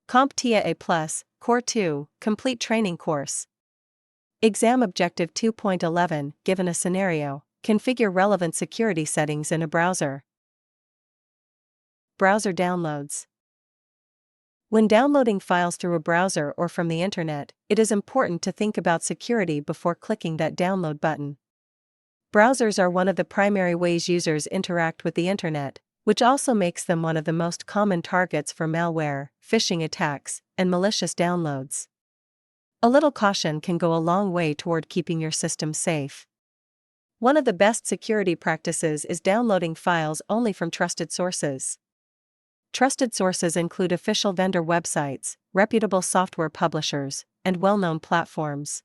CompTIA A Core 2, Complete Training Course. Exam Objective 2.11. Given a scenario, configure relevant security settings in a browser. Browser downloads. When downloading files through a browser or from the internet, it is important to think about security before clicking that download button. Browsers are one of the primary ways users interact with the internet, which also makes them one of the most common targets for malware, phishing attacks, and malicious downloads. A little caution can go a long way toward keeping your system safe. One of the best security practices is downloading files only from trusted sources. Trusted sources include official vendor websites, reputable software publishers, and well-known platforms.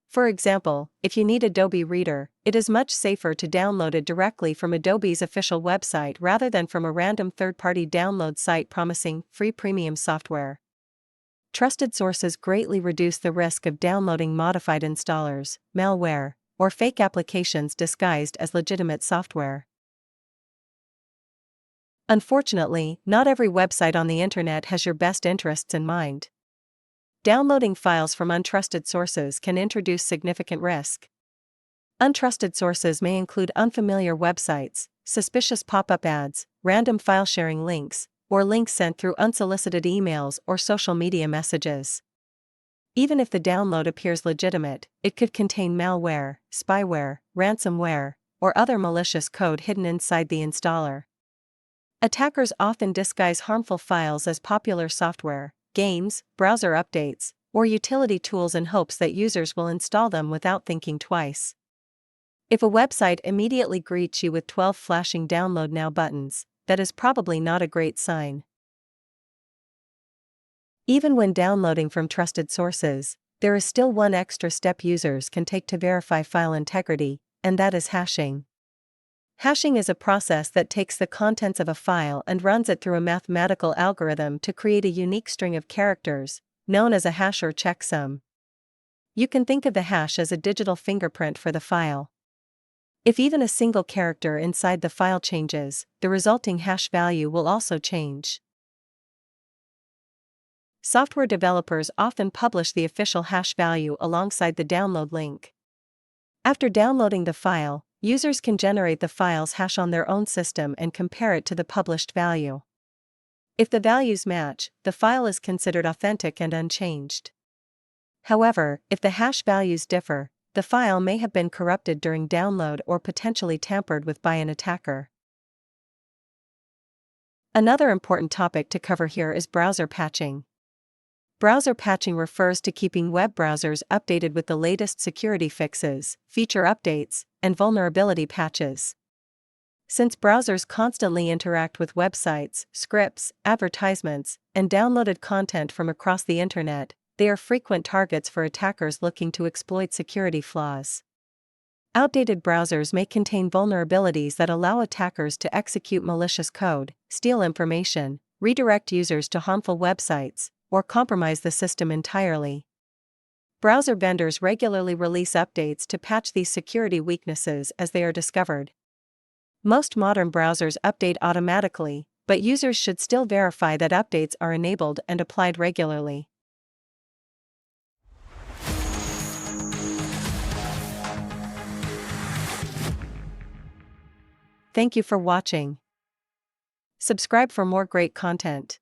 For example, if you need Adobe Reader, it is much safer to download it directly from Adobe's official website rather than from a random third-party download site promising free premium software. Trusted sources greatly reduce the risk of downloading modified installers, malware, or fake applications disguised as legitimate software. Unfortunately, not every website on the internet has your best interests in mind. Downloading files from untrusted sources can introduce significant risk. Untrusted sources may include unfamiliar websites, suspicious pop-up ads, random file sharing links, or links sent through unsolicited emails or social media messages. Even if the download appears legitimate, it could contain malware, spyware, ransomware, or other malicious code hidden inside the installer. Attackers often disguise harmful files as popular software, games, browser updates, or utility tools in hopes that users will install them without thinking twice. If a website immediately greets you with 12 flashing download now buttons, that is probably not a great sign. Even when downloading from trusted sources, there is still one extra step users can take to verify file integrity, and that is hashing. Hashing is a process that takes the contents of a file and runs it through a mathematical algorithm to create a unique string of characters, known as a hash or checksum. You can think of the hash as a digital fingerprint for the file. If even a single character inside the file changes, the resulting hash value will also change. Software developers often publish the official hash value alongside the download link. After downloading the file, users can generate the file's hash on their own system and compare it to the published value. If the values match, the file is considered authentic and unchanged. However, if the hash values differ, the file may have been corrupted during download or potentially tampered with by an attacker. Another important topic to cover here is browser patching. Browser patching refers to keeping web browsers updated with the latest security fixes, feature updates, and vulnerability patches. Since browsers constantly interact with websites, scripts, advertisements, and downloaded content from across the internet, they are frequent targets for attackers looking to exploit security flaws. Outdated browsers may contain vulnerabilities that allow attackers to execute malicious code, steal information, redirect users to harmful websites, or compromise the system entirely. Browser vendors regularly release updates to patch these security weaknesses as they are discovered. Most modern browsers update automatically, but users should still verify that updates are enabled and applied regularly. Thank you for watching. Subscribe for more great content.